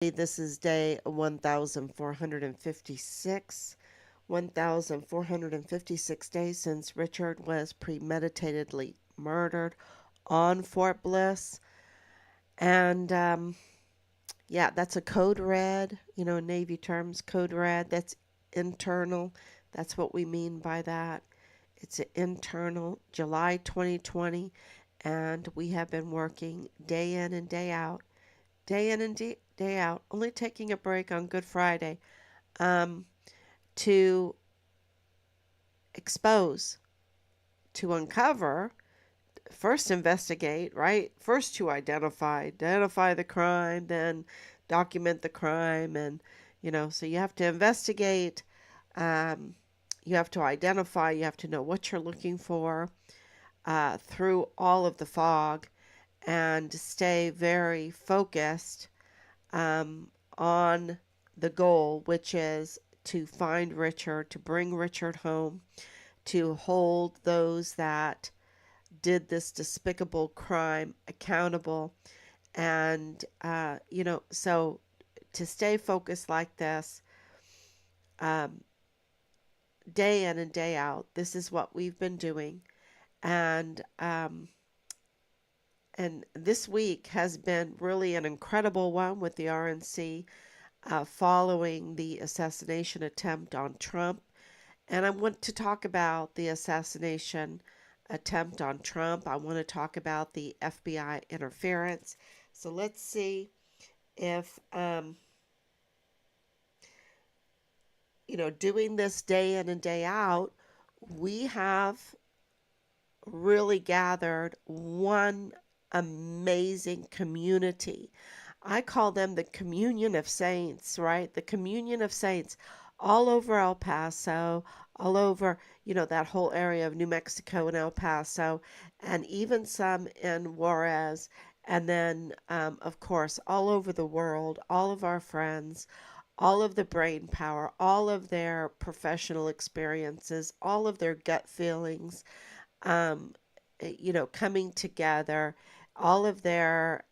This is day 1456. 1456 days since Richard was premeditatedly murdered on Fort Bliss. And yeah, that's a code red, Navy terms, code red. That's internal. That's what we mean by that. It's an internal, July 2020. And we have been working day in and day in and day out, only taking a break on Good Friday, um, to expose, to uncover, first investigate, right? First to identify the crime, then document the crime, and so you have to investigate, um, you have to identify, you have to know what you're looking for through all of the fog, and stay very focused um, on the goal, which is to find Richard, to bring Richard home, to hold those that did this despicable crime accountable. And, so to stay focused like this, um, day in and day out, this is what we've been doing. And this week has been really an incredible one with the RNC following the assassination attempt on Trump. And I want to talk about the assassination attempt on Trump. I want to talk about the FBI interference. So let's see if, doing this day in and day out, we have really gathered one amazing community. I call them the communion of saints, right? The communion of saints all over El Paso, all over, that whole area of New Mexico and El Paso, and even some in Juarez. And then, of course, all over the world, all of our friends, all of the brain power, all of their professional experiences, all of their gut feelings, um, coming together, all of their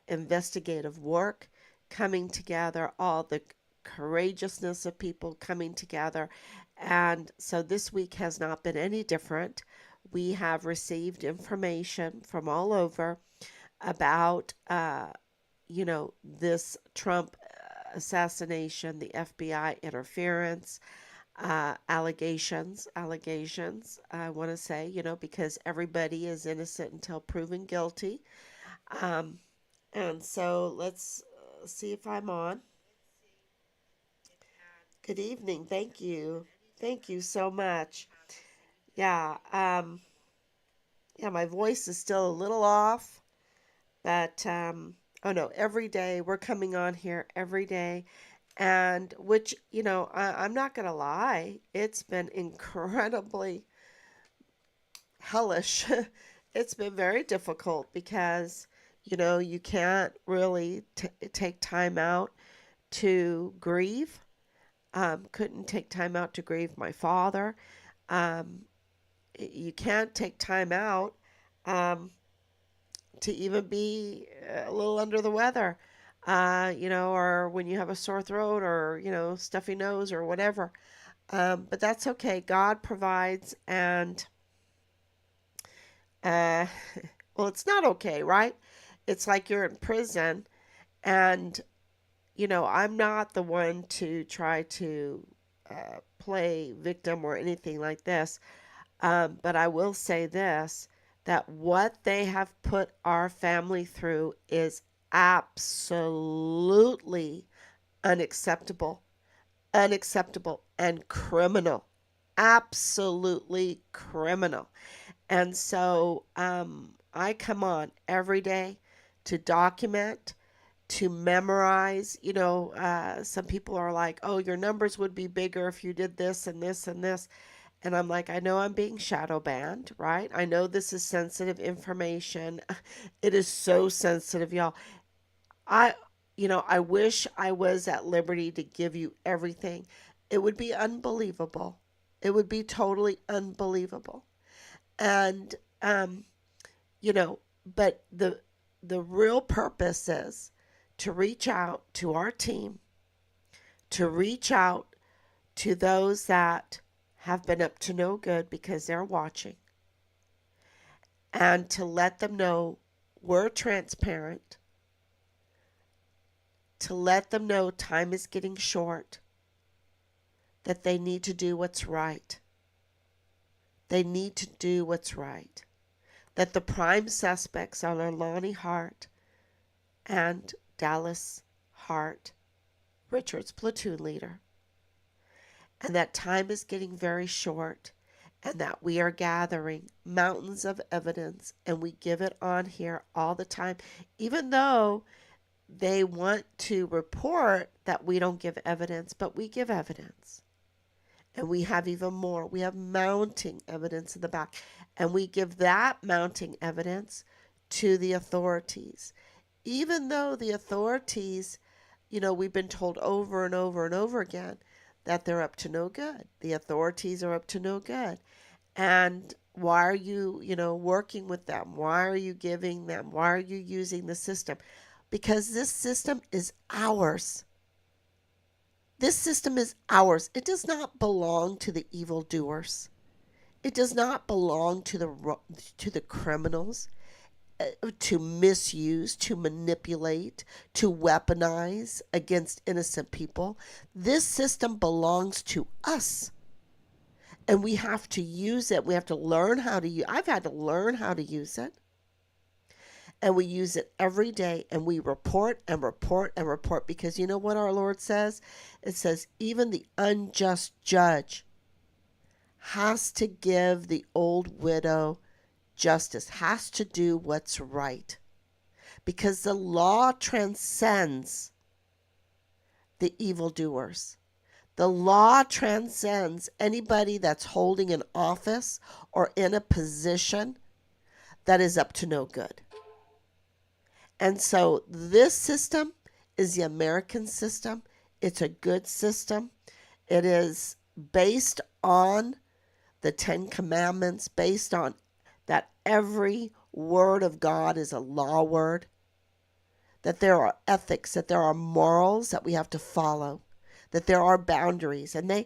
investigative work coming together, all the courageousness of people coming together. And so this week has not been any different. We have received information from all over about, this Trump assassination, the FBI interference, allegations, I want to say, because everybody is innocent until proven guilty. Um, and so let's see if I'm on. Good evening. Thank you. Thank you so much. Yeah. Yeah, my voice is still a little off, but oh no, every day we're coming on here every day. And which, I'm not going to lie, it's been incredibly hellish. It's been very difficult because, you can't really take time out to grieve. Couldn't take time out to grieve my father. Um, you can't take time out um, to even be a little under the weather, or when you have a sore throat or, stuffy nose or whatever. But that's okay. God provides, and uh, well, it's not okay, right? It's like you're in prison, and I'm not the one to try to play victim or anything like this. But I will say this, that what they have put our family through is absolutely unacceptable, and criminal. Absolutely criminal. And so I come on every day to document, to memorize. Some people are like, oh, your numbers would be bigger if you did this and this and this. And I'm like, I know I'm being shadow banned, right? I know this is sensitive information. It is so sensitive, y'all. I, I wish I was at liberty to give you everything. It would be unbelievable. It would be totally unbelievable. And, um, you know, but the real purpose is to reach out to our team, to reach out to those that have been up to no good because they're watching, and to let them know we're transparent, to let them know time is getting short, that they need to do what's right. They need to do what's right. That the prime suspects are Lonnie Hart and Dallas Hart, Richard's platoon leader, and that time is getting very short, and that we are gathering mountains of evidence, and we give it on here all the time, even though they want to report that we don't give evidence, but we give evidence. And we have even more. We have mounting evidence in the back. And we give that mounting evidence to the authorities. Even though the authorities, we've been told over and over and over again that they're up to no good. The authorities are up to no good. And why are you, working with them? Why are you giving them? Why are you using the system? Because this system is ours. This system is ours. It does not belong to the evildoers. It does not belong to the criminals, to misuse, to manipulate, to weaponize against innocent people. This system belongs to us. And we have to use it. We have to learn how to use it. I've had to learn how to use it. And we use it every day, and we report and report and report, because you know what our Lord says? It says even the unjust judge has to give the old widow justice, has to do what's right, because the law transcends the evildoers. The law transcends anybody that's holding an office or in a position that is up to no good. And so this system is the American system. It's a good system. It is based on the Ten Commandments, based on that every word of God is a law word, that there are ethics, that there are morals that we have to follow, that there are boundaries. And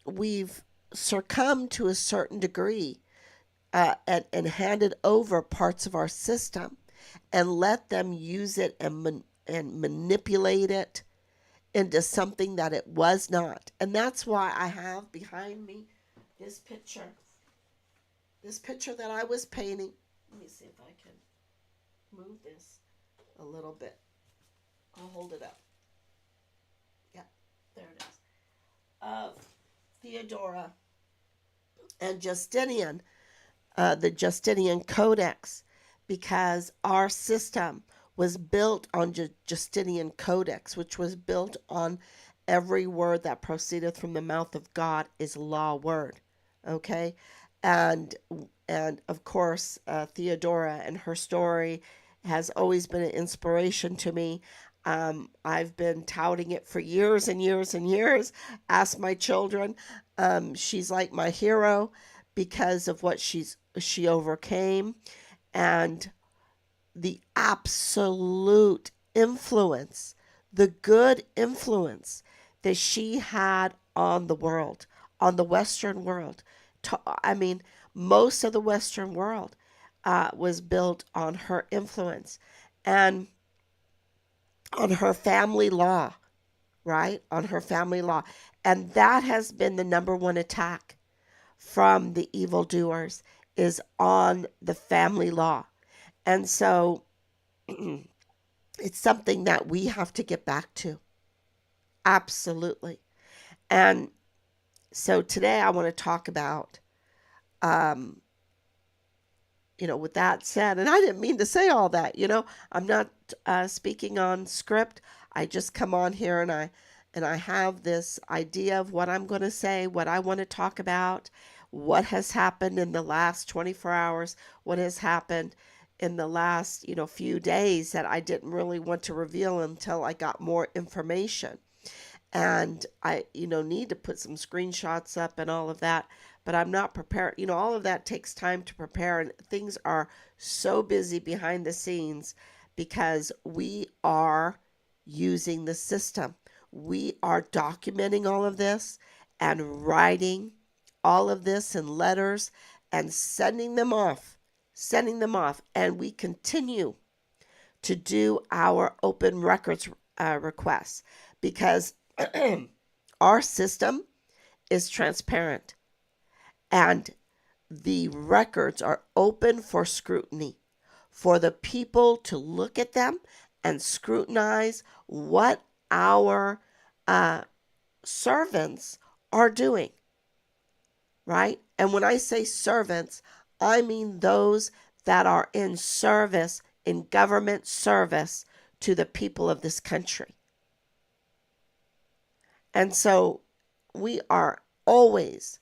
we've succumbed to a certain degree, and handed over parts of our system and let them use it and manipulate it into something that it was not. And that's why I have behind me this picture that I was painting. Let me see if I can move this a little bit. I'll hold it up. Yeah, there it is. Of Theodora and Justinian, the Justinian Codex, because our system was built on Justinian Codex, which was built on every word that proceedeth from the mouth of God is law word. Okay, and of course, Theodora and her story has always been an inspiration to me. I've been touting it for years and years and years. Ask my children. She's like my hero because of what she overcame, and the absolute influence, the good influence that she had on the world, on the Western world. Most of the Western world was built on her influence and on her family law, right? On her family law. And that has been the number one attack from the evildoers, is on the family law. And so it's something that we have to get back to. Absolutely. And so today I want to talk about, with that said, and I didn't mean to say all that, I'm not speaking on script. I just come on here and I have this idea of what I'm going to say, what I want to talk about, what has happened in the last 24 hours, what has happened in the last, few days that I didn't really want to reveal until I got more information. And I, need to put some screenshots up and all of that, but I'm not prepared. All of that takes time to prepare, and things are so busy behind the scenes because we are using the system. We are documenting all of this and writing all of this in letters and sending them off. And we continue to do our open records requests because our system is transparent and the records are open for scrutiny, for the people to look at them and scrutinize what our servants are doing, right? And when I say servants, I mean those that are in service, in government service to the people of this country. And so we are always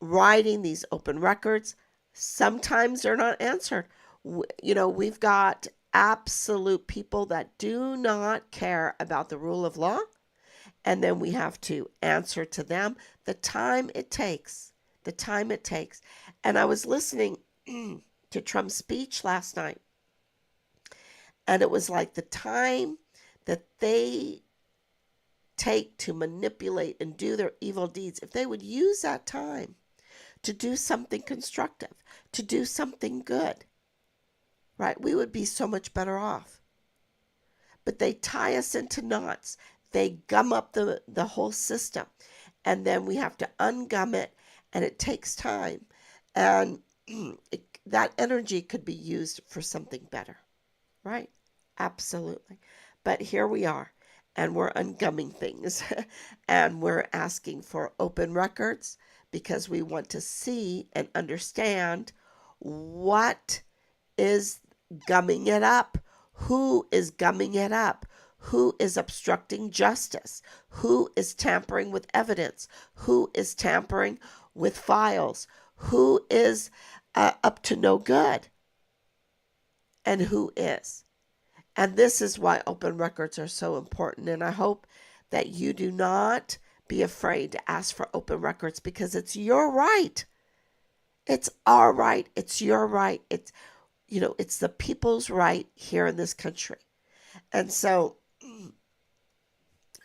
writing these open records. Sometimes they're not answered. We've got absolute people that do not care about the rule of law, and then we have to answer to them the time it takes. And I was listening to Trump's speech last night, and it was like the time that they take to manipulate and do their evil deeds, if they would use that time to do something constructive, to do something good, right, we would be so much better off. But they tie us into knots. They gum up the whole system, and then we have to ungum it, and it takes time. And that energy could be used for something better, right? Absolutely. But here we are, and we're ungumming things, and we're asking for open records because we want to see and understand what is gumming it up, who is gumming it up, who is obstructing justice, who is tampering with evidence, who is tampering with files, who is up to no good, and who is. And this is why open records are so important. And I hope that you do not be afraid to ask for open records, because it's your right. It's our right. It's your right. It's the people's right here in this country. And so,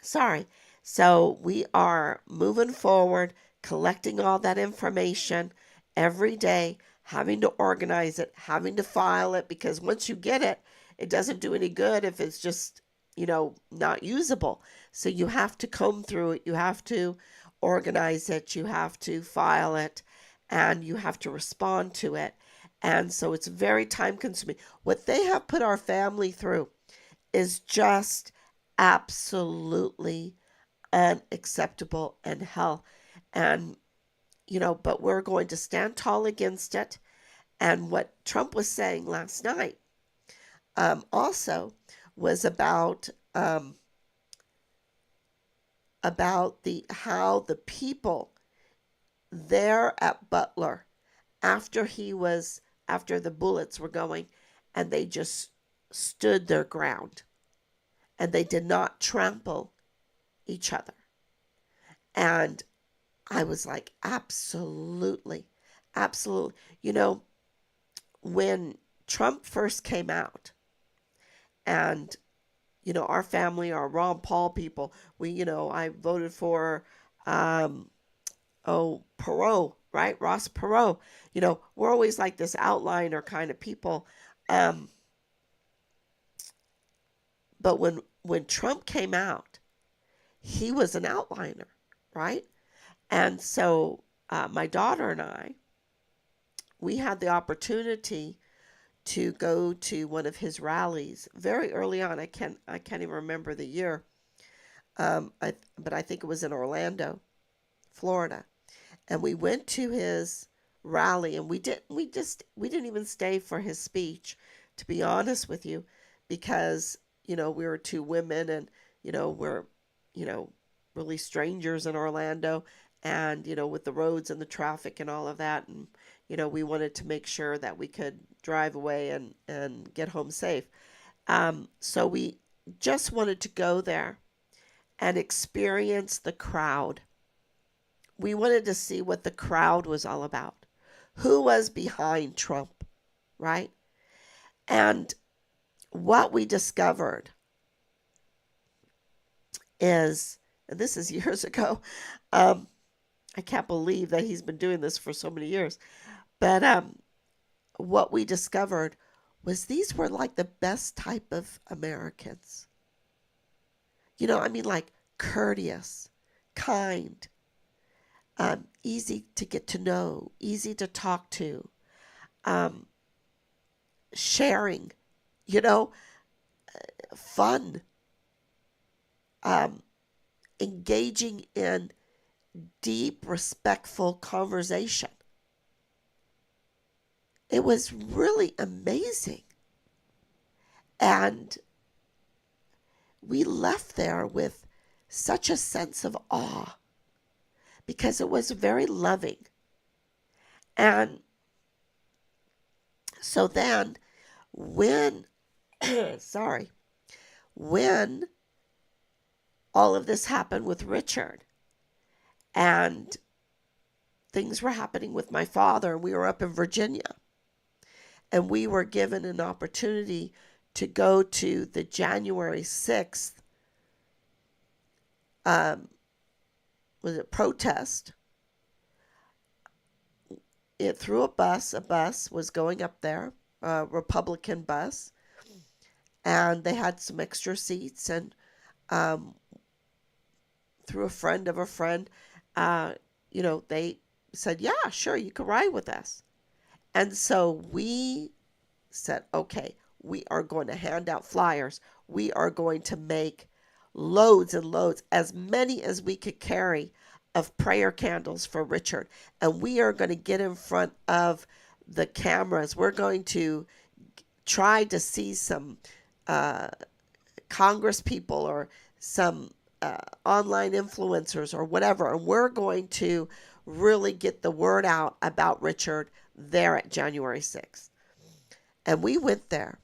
So we are moving forward, collecting all that information every day, having to organize it, having to file it, because once you get it, it doesn't do any good if it's just, not usable. So you have to comb through it, you have to organize it, you have to file it, and you have to respond to it. And so it's very time consuming. What they have put our family through is just absolutely unacceptable and hell. And, but we're going to stand tall against it. And what Trump was saying last night also was about how the people there at Butler, after the bullets were going, and they just stood their ground, and they did not trample each other. And I was like, absolutely, absolutely. When Trump first came out, and our family are Ron Paul people. I voted for Perot, right? Ross Perot. We're always like this outliner kind of people. But when Trump came out, he was an outliner, right? And so my daughter and I, we had the opportunity to go to one of his rallies very early on. I can't even remember the year, but I think it was in Orlando, Florida, and we went to his rally, and we didn't even stay for his speech, to be honest with you, because we were two women, and we're really strangers in Orlando, and with the roads and the traffic and all of that, and we wanted to make sure that we could drive away and get home safe. So we just wanted to go there and experience the crowd. We wanted to see what the crowd was all about. Who was behind Trump, right? And what we discovered is, and this is years ago, um, I can't believe that he's been doing this for so many years, but what we discovered was these were like the best type of Americans. I mean, like courteous, kind, easy to get to know, easy to talk to, um, sharing, you know, fun, um, engaging in deep, respectful conversation. It was really amazing. And we left there with such a sense of awe because it was very loving. And so then when, sorry, when all of this happened with Richard and things were happening with my father, and we were up in Virginia, and we were given an opportunity to go to the January 6th, was it protest? It through a bus was going up there, a Republican bus, and they had some extra seats, and um, through a friend of a friend, they said, yeah, sure, you can ride with us. And so we said, okay, we are going to hand out flyers. We are going to make loads and loads, as many as we could carry, of prayer candles for Richard. And we are going to get in front of the cameras. We're going to try to see some Congress people or some online influencers or whatever. And we're going to really get the word out about Richard there at January 6th. And we went there.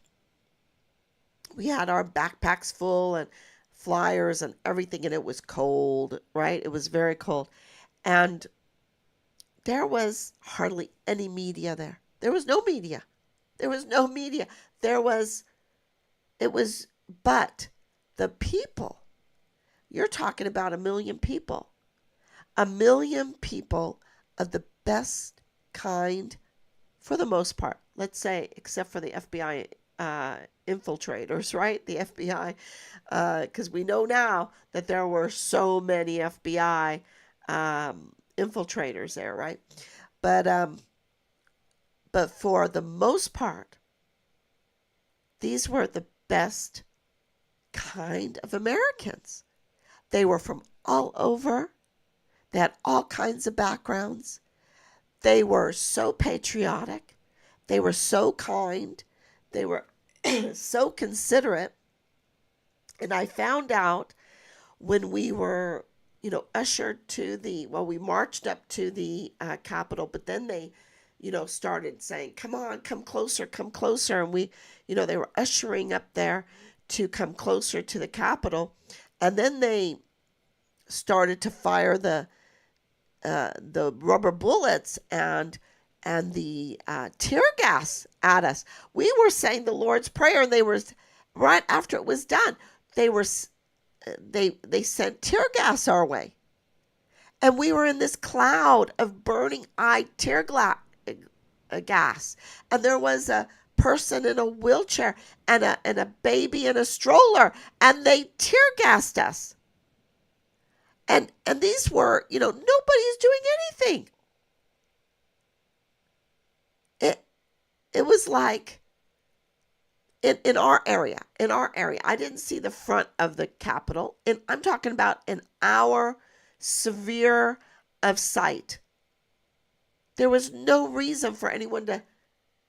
We had our backpacks full and flyers and everything, and it was cold, right? It was very cold. And there was hardly any media there. There was no media. There was no media. But the people, you're talking about 1 million people. 1 million people of the best kind, for the most part, let's say, except for the FBI infiltrators, right? The FBI, because we know now that there were so many FBI infiltrators there, right? But for the most part, these were the best kind of Americans. They were from all over. They had all kinds of backgrounds. They were so patriotic. They were so kind. They were so considerate. And I found out when we were, ushered to we marched up to the Capitol, but then they, started saying, come on, come closer. And we, they were ushering up there to come closer to the Capitol. And then they started to fire the rubber bullets and the tear gas at us. We were saying the Lord's Prayer, and they were right after it was done. They sent tear gas our way, and we were in this cloud of burning eye tear gas, and there was a person in a wheelchair and a baby in a stroller, and they tear gassed us. And these were, nobody's doing anything. It was like in our area, I didn't see the front of the Capitol. And I'm talking about in our sphere of sight. There was no reason for anyone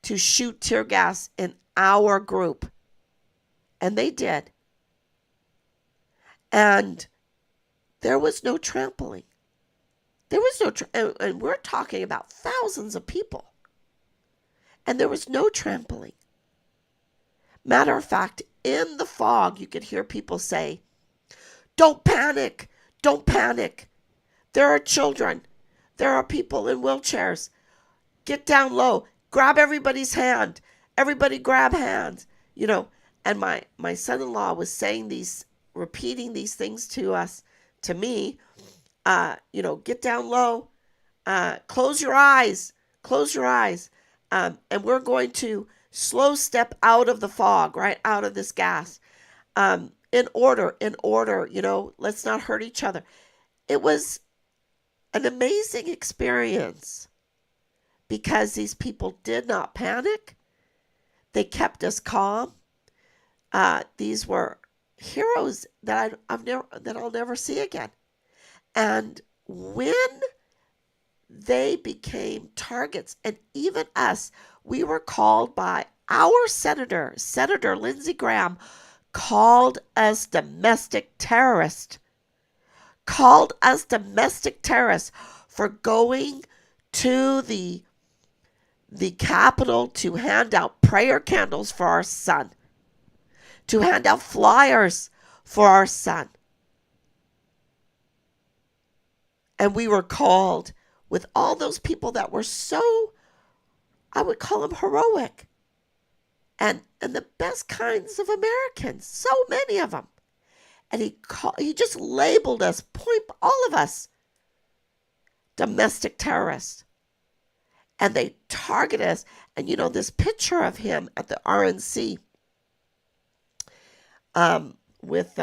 to shoot tear gas in our group. And they did. And there was no trampling. There was no, and we're talking about thousands of people. And there was no trampling. Matter of fact, in the fog, you could hear people say, don't panic, don't panic. There are children. There are people in wheelchairs. Get down low. Grab everybody's hand. Everybody grab hands. And my son-in-law was saying these, repeating these things to us, to me, get down low, close your eyes, close your eyes. And we're going to slow step out of the fog, right out of this gas. In order, let's not hurt each other. It was an amazing experience because these people did not panic. They kept us calm. These were heroes that I'll never see again. And when they became targets, and even us, we were called by our Senator Lindsey Graham, called us domestic terrorists. Called us domestic terrorists for going to the Capitol to hand out prayer candles for our son, to hand out flyers for our son. And we were called with all those people that were so, I would call them heroic, and the best kinds of Americans, so many of them. And he just labeled us, all of us, domestic terrorists. And they targeted us. And this picture of him at the RNC with,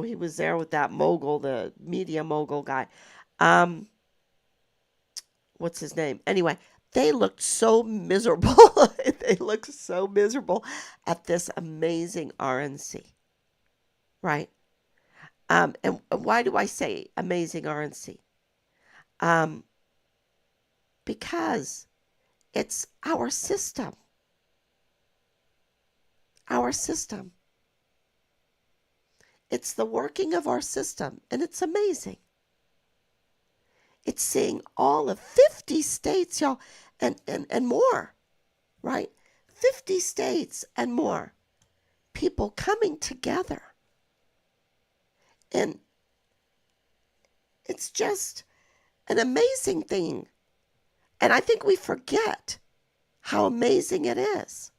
he was there with that mogul, the media mogul guy. What's his name? Anyway, they looked so miserable. They looked so miserable at this amazing RNC. Right? And why do I say amazing RNC? Because it's our system. Our system. It's the working of our system, and it's amazing. It's seeing all of 50 states, y'all, and more, right? 50 states and more. People coming together. And it's just an amazing thing. And I think we forget how amazing it is.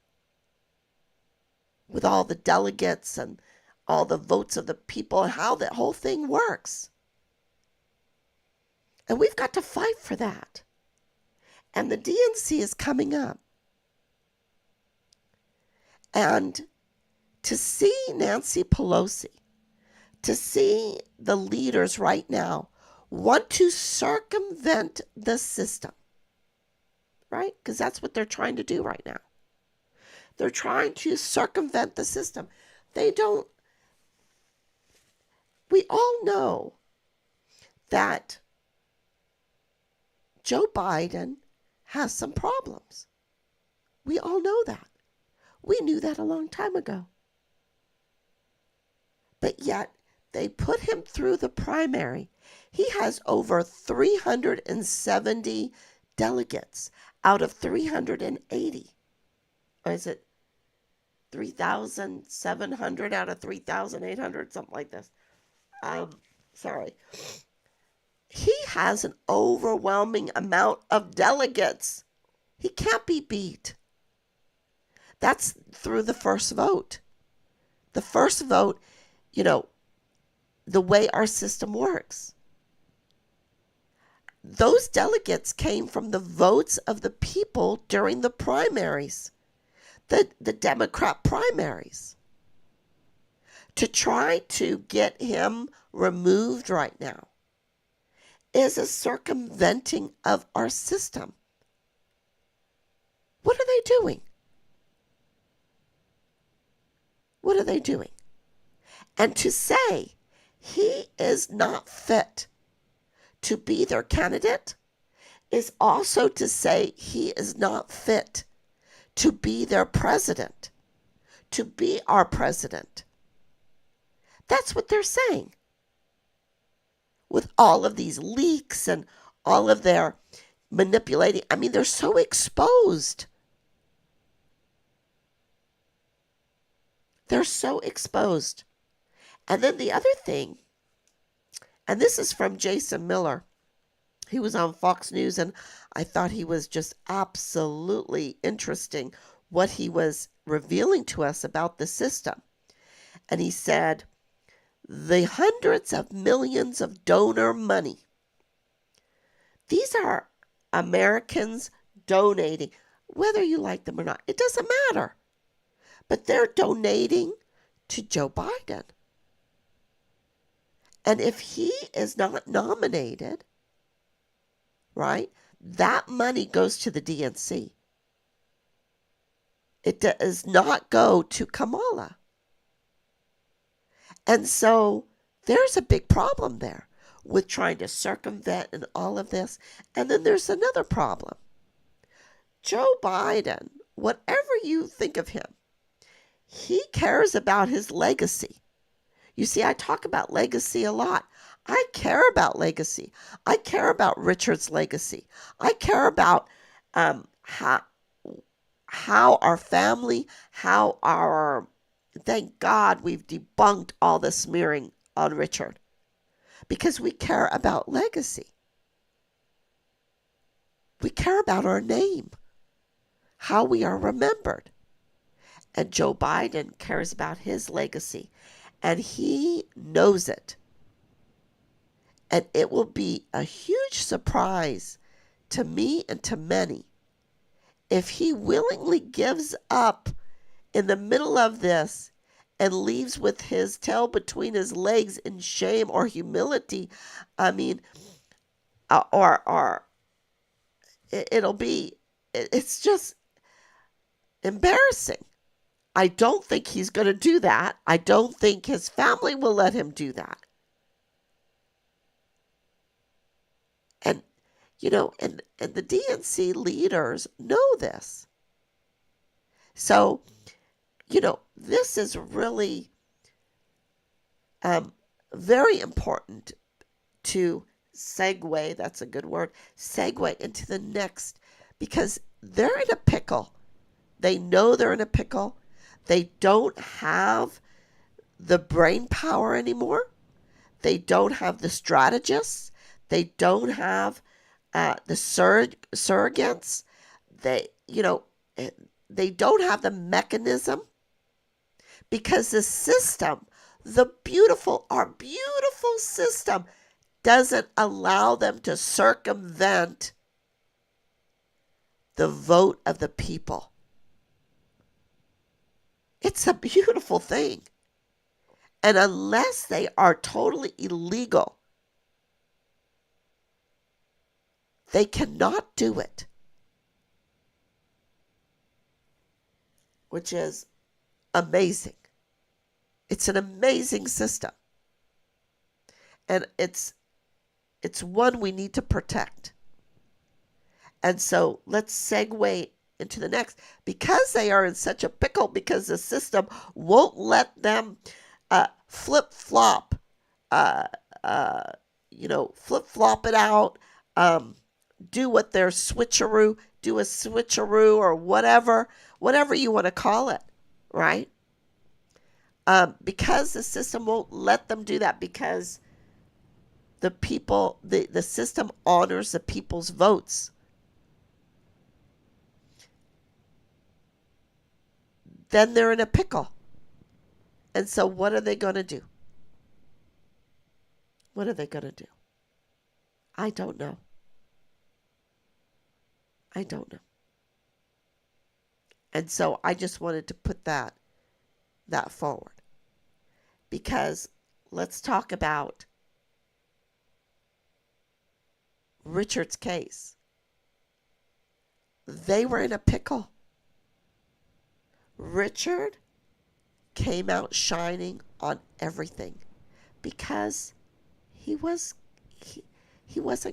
With all the delegates and all the votes of the people and how that whole thing works. And we've got to fight for that. And the DNC is coming up. And to see Nancy Pelosi, to see the leaders right now want to circumvent the system, right? Because that's what they're trying to do right now. They're trying to circumvent the system. We all know that Joe Biden has some problems. We all know that. We knew that a long time ago. But yet, they put him through the primary. He has over 370 delegates out of 380. Or is it 3,700 out of 3,800? Something like this. Sorry. He has an overwhelming amount of delegates. He can't be beat. That's through the first vote. The first vote, the way our system works. Those delegates came from the votes of the people during the primaries, the Democrat primaries. To try to get him removed right now is a circumventing of our system. What are they doing? What are they doing? And to say he is not fit to be their candidate is also to say he is not fit to be their president, to be our president. That's what they're saying. With all of these leaks and all of their manipulating, they're so exposed. They're so exposed. And then the other thing, and this is from Jason Miller. He was on Fox News, and I thought he was just absolutely interesting what he was revealing to us about the system. And he said, the hundreds of millions of donor money, these are Americans donating, whether you like them or not. It doesn't matter. But they're donating to Joe Biden. And if he is not nominated, right, that money goes to the DNC. It does not go to Kamala. And so there's a big problem there with trying to circumvent and all of this. And then there's another problem. Joe Biden, whatever you think of him, he cares about his legacy. You see, I talk about legacy a lot. I care about legacy. I care about Richard's legacy. I care about how our family, thank God we've debunked all the smearing on Richard, because we care about legacy. We care about our name, how we are remembered. And Joe Biden cares about his legacy, and he knows it. And it will be a huge surprise to me and to many if he willingly gives up in the middle of this and leaves with his tail between his legs in shame or humility. I mean, it's just embarrassing. I don't think he's going to do that. I don't think his family will let him do that. And, and the DNC leaders know this. So, this is really very important to segue, that's a good word, segue into the next, because they're in a pickle. They know they're in a pickle. They don't have the brain power anymore. They don't have the strategists. They don't have the surrogates. They don't have the mechanism, because the system, our beautiful system, doesn't allow them to circumvent the vote of the people. It's a beautiful thing. And unless they are totally illegal, they cannot do it. Which is amazing. It's an amazing system. And it's one we need to protect. And so let's segue into the next, because they are in such a pickle, because the system won't let them flip-flop it out, do what their switcheroo, do a switcheroo or whatever you want to call it, right? Because the system won't let them do that, because the people, the system honors the people's votes. Then they're in a pickle. And so what are they going to do? What are they going to do? I don't know. I don't know. And so I just wanted to put that forward. Because let's talk about Richard's case. They were in a pickle. Richard came out shining on everything because he wasn't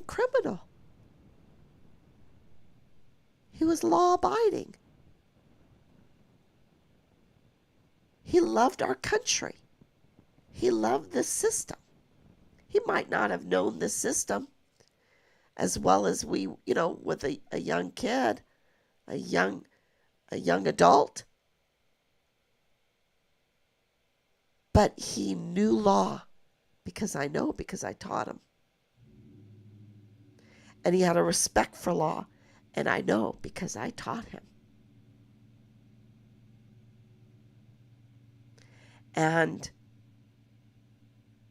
criminal. He was law-abiding. He loved our country. He loved the system. He might not have known the system as well as we, with a young kid, a young adult. But he knew law because I taught him. And he had a respect for law, and I know because I taught him. And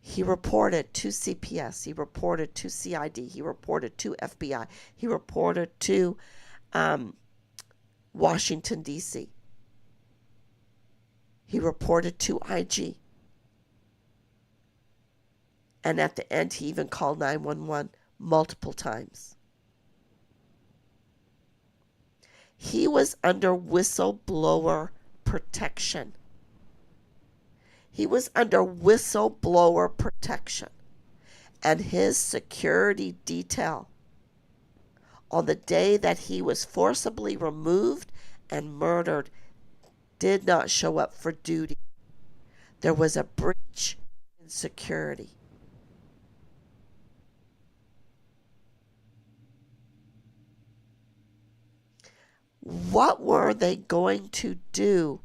he reported to CPS, he reported to CID, he reported to FBI, he reported to Washington, D.C. He reported to IG. And at the end, he even called 911 multiple times. He was under whistleblower protection. He was under whistleblower protection. And his security detail, on the day that he was forcibly removed and murdered, did not show up for duty. There was a breach in security. What were they going to do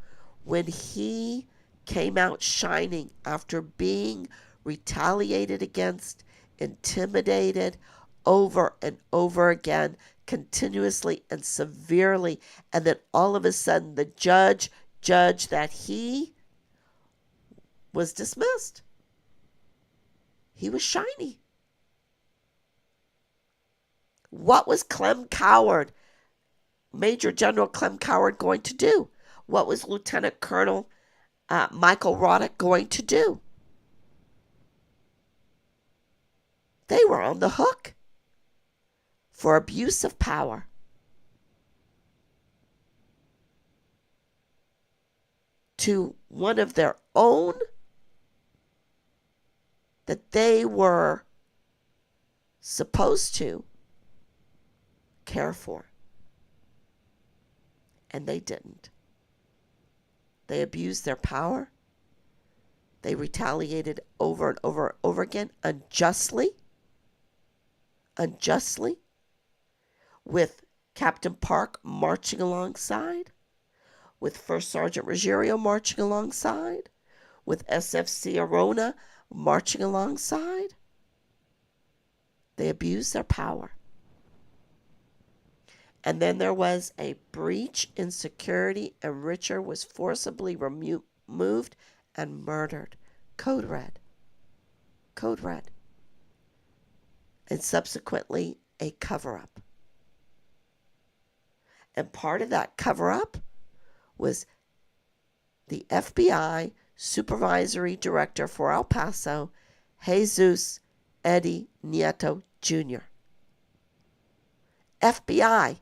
when he came out shining after being retaliated against, intimidated over and over again, continuously and severely, and then all of a sudden the judge judged that he was dismissed? He was shiny. What was Clem Coward, Major General Clem Coward, going to do? What was Lieutenant Colonel Michael Roddick going to do? They were on the hook for abuse of power. To one of their own that they were supposed to care for. And they didn't. They abused their power. They retaliated over and over and over again, unjustly, with Captain Park marching alongside, with First Sergeant Ruggiero marching alongside, with SFC Arona marching alongside. They abused their power. And then there was a breach in security, and Richard was forcibly removed and murdered. Code Red. Code Red. And subsequently a cover-up. And part of that cover-up was the FBI Supervisory Director for El Paso, Jesus Eddie Nieto Jr. FBI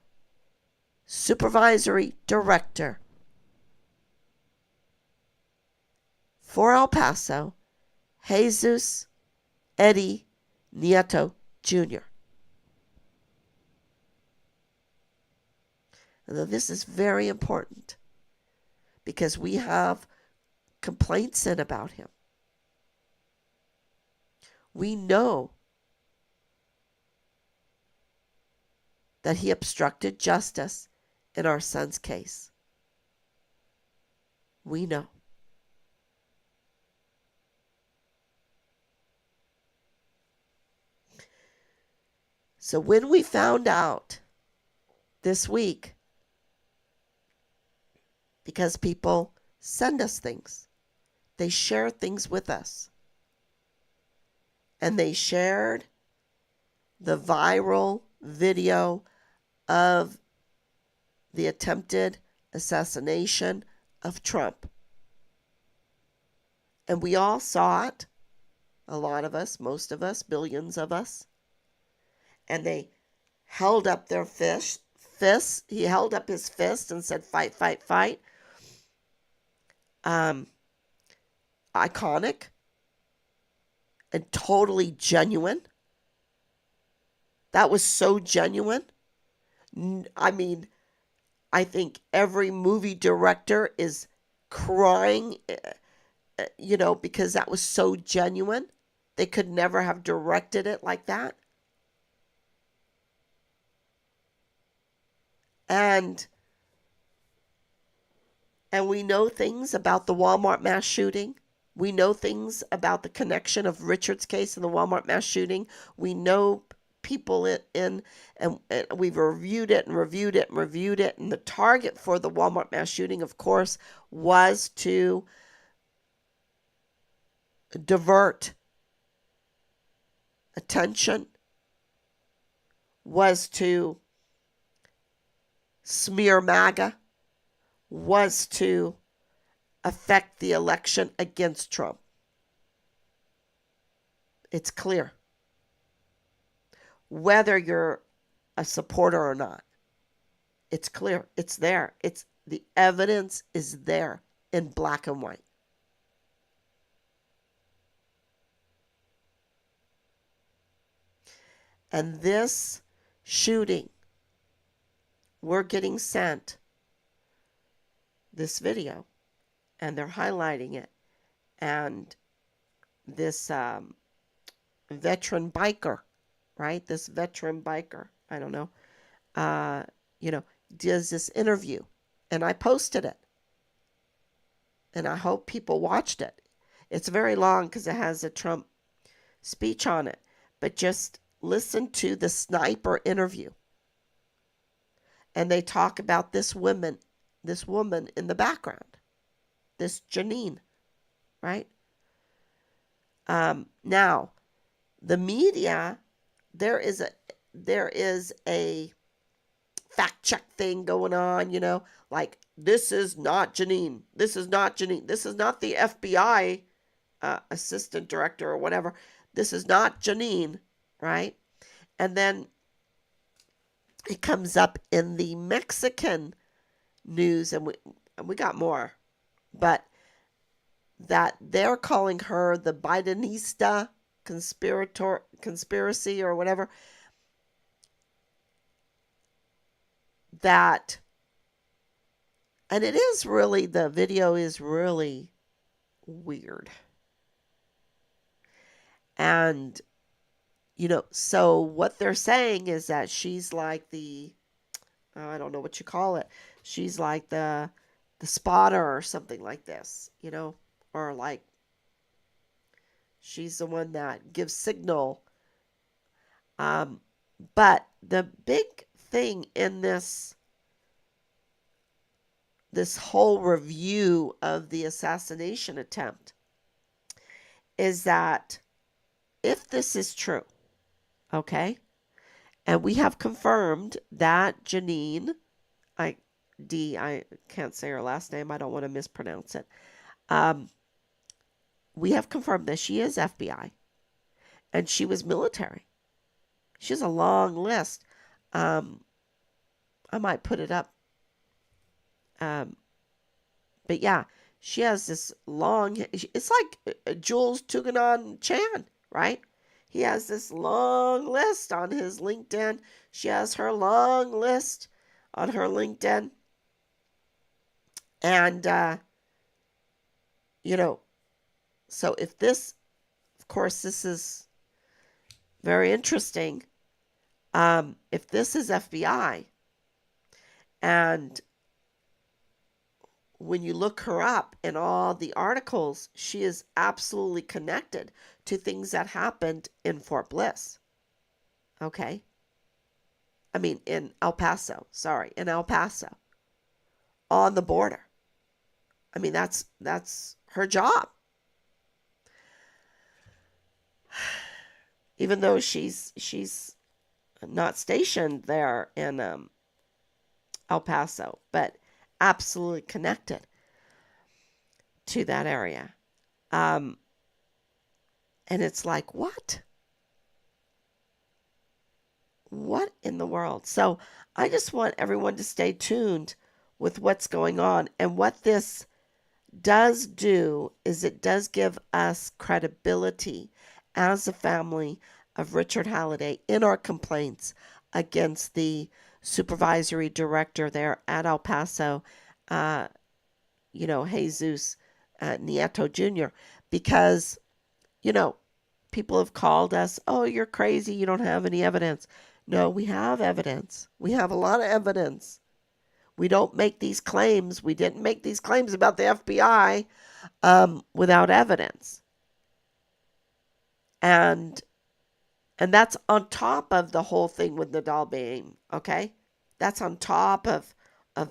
Supervisory Director for El Paso, Jesus Eddie Nieto Jr. Now, this is very important because we have complaints in about him. We know that he obstructed justice in our son's case. We know. So when we found out this week, because people send us things, they share things with us, and they shared the viral video of the attempted assassination of Trump. And we all saw it, a lot of us, most of us, billions of us. And they held up their fists. He held up his fist and said, "Fight, fight, fight." Iconic and totally genuine. That was so genuine. I mean, I think every movie director is crying, because that was so genuine. They could never have directed it like that. And we know things about the Walmart mass shooting. We know things about the connection of Richard's case and the Walmart mass shooting. We know people and we've reviewed it. And the target for the Walmart mass shooting, of course, was to divert attention, was to smear MAGA, was to affect the election against Trump. It's clear. Whether you're a supporter or not, it's clear. It's there. The evidence is there in black and white. And this shooting, we're getting sent this video, and they're highlighting it. And this veteran biker, right? This veteran biker, I don't know, does this interview. And I posted it. And I hope people watched it. It's very long because it has a Trump speech on it. But just listen to the sniper interview. And they talk about this woman in the background. This Janine, right? Now, the media, there is a fact check thing going on, like, this is not Janine. This is not Janine. This is not the FBI assistant director or whatever. This is not Janine, right? And then it comes up in the Mexican news, and we got more, but that they're calling her the Bidenista conspiracy or whatever. That, and it is really, the video is really weird. And, so what they're saying is that she's like I don't know what you call it. She's like the spotter or something like this, or like she's the one that gives signal. But the big thing in this whole review of the assassination attempt is that if this is true, okay, and we have confirmed that Janine, I can't say her last name, I don't want to mispronounce it. We have confirmed that she is FBI and she was military. She has a long list. I might put it up. But yeah, she has this long, it's like Jules Tuganon Chan, right? He has this long list on his LinkedIn. She has her long list on her LinkedIn. And, so if this, of course, this is very interesting. If this is FBI, and when you look her up in all the articles, she is absolutely connected to things that happened in Fort Bliss. Okay? I mean, in El Paso. On the border. I mean, that's her job. Even though she's not stationed there in El Paso, but absolutely connected to that area. And it's like, what? What in the world? So I just want everyone to stay tuned with what's going on. And what this does do is it does give us credibility as a family of Richard Halliday in our complaints against the supervisory director there at El Paso, Jesus Nieto Jr., because, people have called us, oh, you're crazy, you don't have any evidence. No, we have evidence. We have a lot of evidence. We don't make these claims. We didn't make these claims about the FBI without evidence. And that's on top of the whole thing with Nidal B'Aim, okay? That's on top of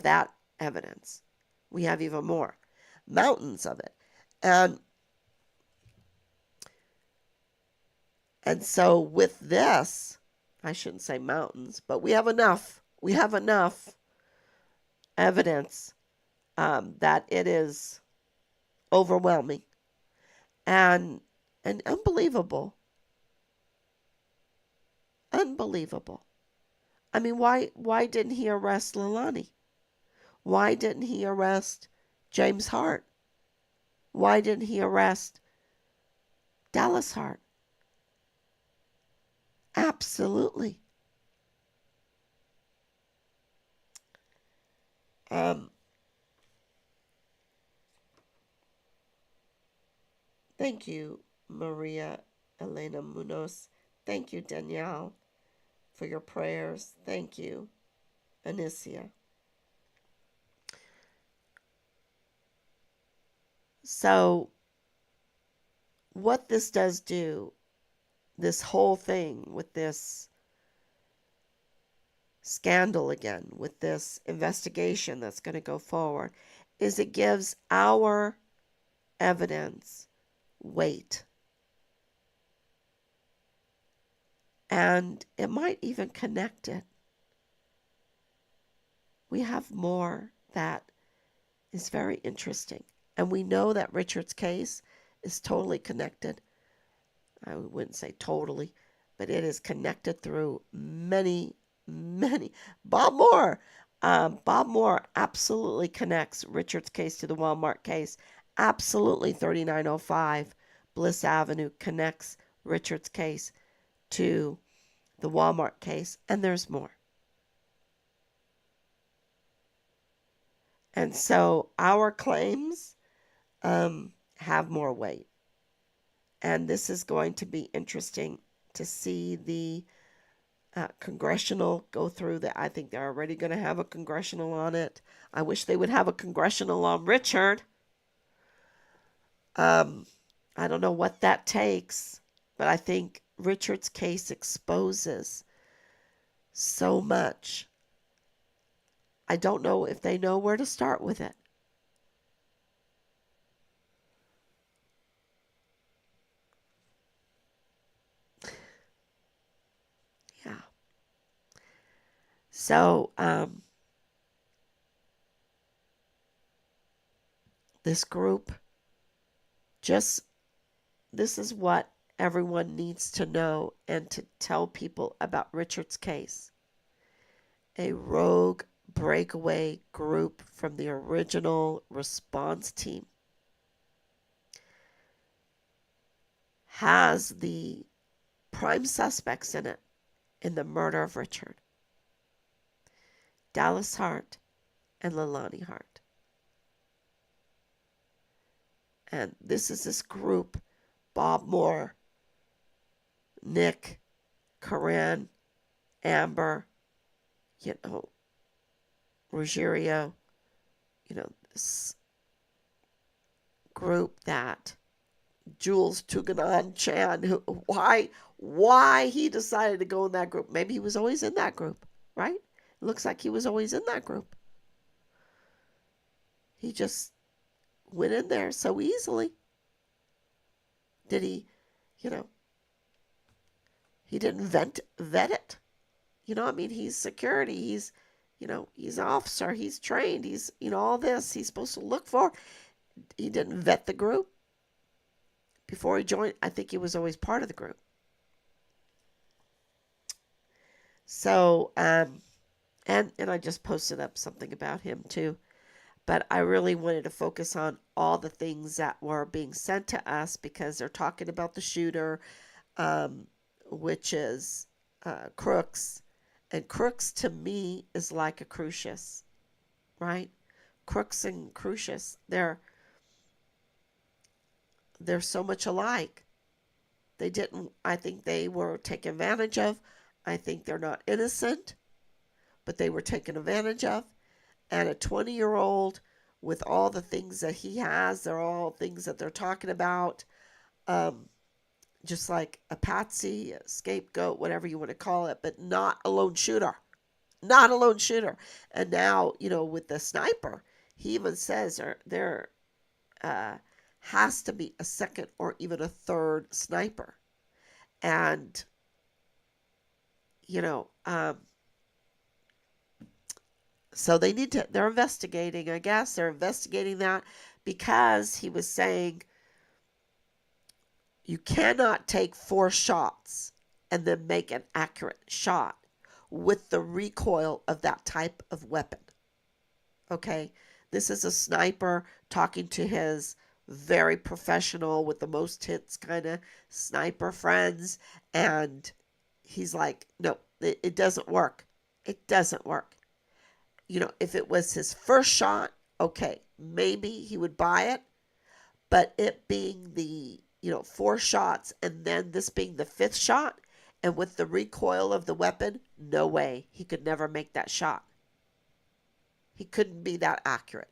that evidence. We have even more. Mountains of it. And And so with this, I shouldn't say mountains, but we have enough. We have enough evidence that it is overwhelming and unbelievable. Unbelievable. I mean, why didn't he arrest Leilani? Why didn't he arrest James Hart? Why didn't he arrest Dallas Hart? Absolutely. Um, Thank you, Maria Elena Munoz. Thank you, Danielle, for your prayers. Thank you, Anicia. So, what this does do, this whole thing with this scandal again, with this investigation that's going to go forward, is it gives our evidence weight. And it might even connect it. We have more that is very interesting. And we know that Richard's case is totally connected. I wouldn't say totally, but it is connected through many, many. Bob Moore absolutely connects Richard's case to the Walmart case. Absolutely 3905 Bliss Avenue connects Richard's case to the Walmart case, and there's more. And so our claims have more weight. And this is going to be interesting to see the congressional go through that. I think they're already going to have a congressional on it. I wish they would have a congressional on Richard. I don't know what that takes, but I think Richard's case exposes so much. I don't know if they know where to start with it. Yeah. So, this group, just this is what everyone needs to know and to tell people about Richard's case. A rogue breakaway group from the original response team has the prime suspects in it in the murder of Richard: Dallas Hart and Leilani Hart. And this is this group: Bob Moore, Nick, Corinne, Amber, Ruggiero, this group that Jules Tuganon Chan, why he decided to go in that group. Maybe he was always in that group, right? It looks like he was always in that group. He just went in there so easily. Did he, he didn't vet it. He's security. He's an officer. He's trained. He's, all this he's supposed to look for. He didn't vet the group before he joined. I think he was always part of the group. So, and I just posted up something about him too. But I really wanted to focus on all the things that were being sent to us because they're talking about the shooter, which is Crooks. And Crooks to me is like a Crucius, right? Crooks and Crucius, they're so much alike. I think they were taken advantage of. I think they're not innocent, but they were taken advantage of. And a 20-year-old with all the things that he has, they're all things that they're talking about. Just like a patsy, a scapegoat, whatever you want to call it, but not a lone shooter. Not a lone shooter. And now, with the sniper, he even says there has to be a second or even a third sniper. And, you know, so they're investigating, I guess. They're investigating that because he was saying you cannot take 4 shots and then make an accurate shot with the recoil of that type of weapon. Okay? This is a sniper talking to his very professional with the most hits kind of sniper friends. And he's like, no, it doesn't work. It doesn't work. If it was his first shot, okay, maybe he would buy it. But it being the 4 shots and then this being the 5th shot, and with the recoil of the weapon, no way. He could never make that shot. He couldn't be that accurate.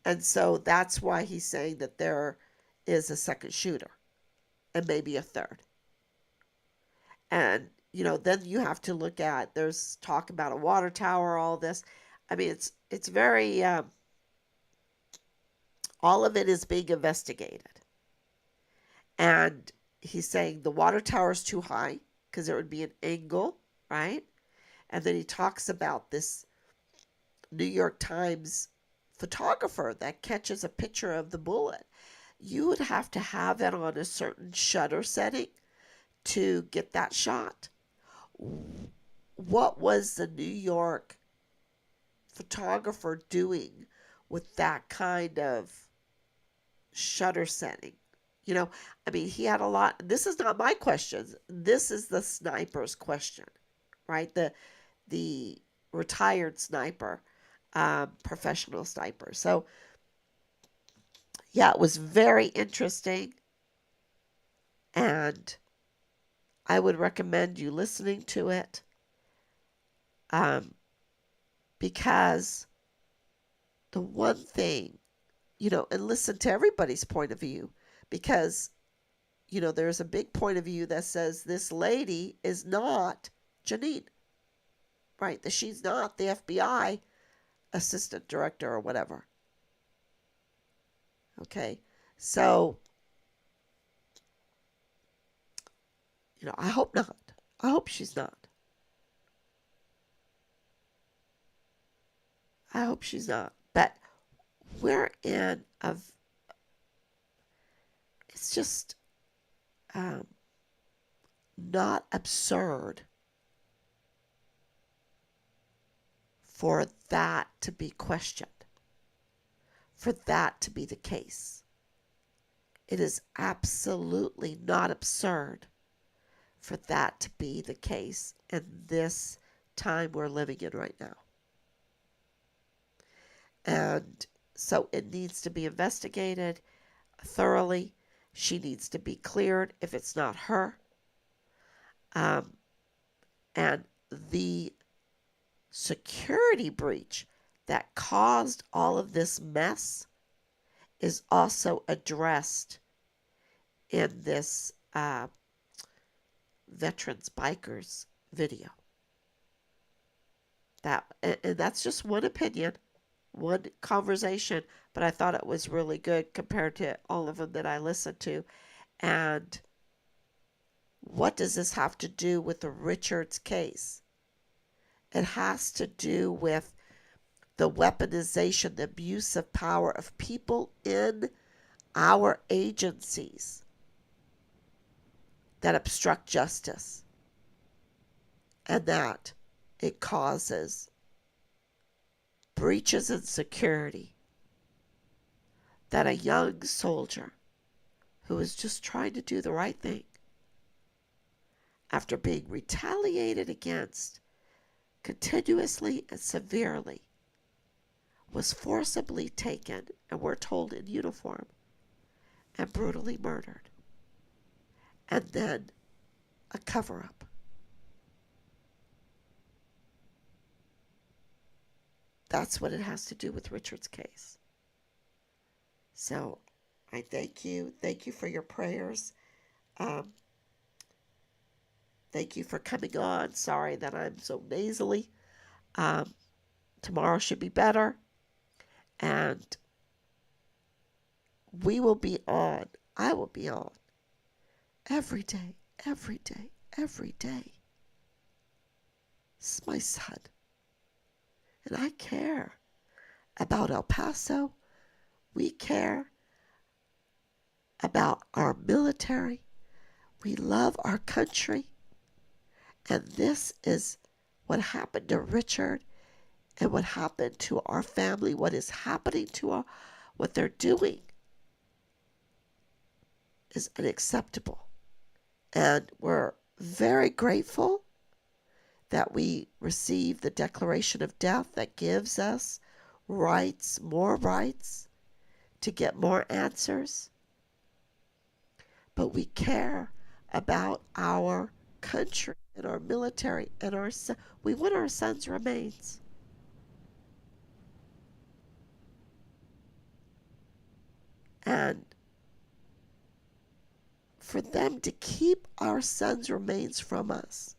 And so that's why he's saying that there is a second shooter and maybe a third. And, then you have to look at, there's talk about a water tower, all this. I mean, it's very, all of it is being investigated. And he's saying the water tower is too high because there would be an angle, right? And then he talks about this New York Times photographer that catches a picture of the bullet. You would have to have it on a certain shutter setting to get that shot. What was the New York photographer doing with that kind of shutter setting? I mean, he had a lot. This is not my questions. This is the sniper's question, right? The retired sniper, professional sniper. So, yeah, it was very interesting. And I would recommend you listening to it, because the one thing, and listen to everybody's point of view, because, there's a big point of view that says this lady is not Janine, right? That she's not the FBI assistant director or whatever. Okay. So, I hope not. I hope she's not. I hope she's not. But we're in a, it's just not absurd for that to be questioned, for that to be the case. It is absolutely not absurd for that to be the case in this time we're living in right now. And so it needs to be investigated thoroughly. She needs to be cleared if it's not her. And the security breach that caused all of this mess is also addressed in this veterans bikers video. And that's just one opinion, one conversation, but I thought it was really good compared to all of them that I listened to. And what does this have to do with the Richards case? It has to do with the weaponization, the abuse of power of people in our agencies that obstruct justice, and that it causes breaches in security, that a young soldier who is just trying to do the right thing, after being retaliated against continuously and severely, was forcibly taken, and we're told in uniform, and brutally murdered. And then a cover-up. That's what it has to do with Richard's case. So I thank you. Thank you for your prayers. Thank you for coming on. Sorry that I'm so nasally. Tomorrow should be better. And we will be on. I will be on every day, every day, every day. This is my son. And I care about El Paso. We care about our military. We love our country. And this is what happened to Richard and what happened to our family, what is happening to what they're doing is unacceptable. And we're very grateful that we received the declaration of death that gives us rights, more rights to get more answers. But we care about our country and our military and we want our sons' remains. And for them to keep our sons' remains from us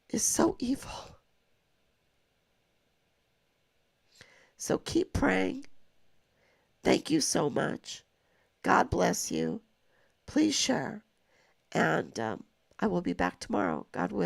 is so evil. So keep praying. Thank you so much. God bless you. Please share. And I will be back tomorrow, God willing.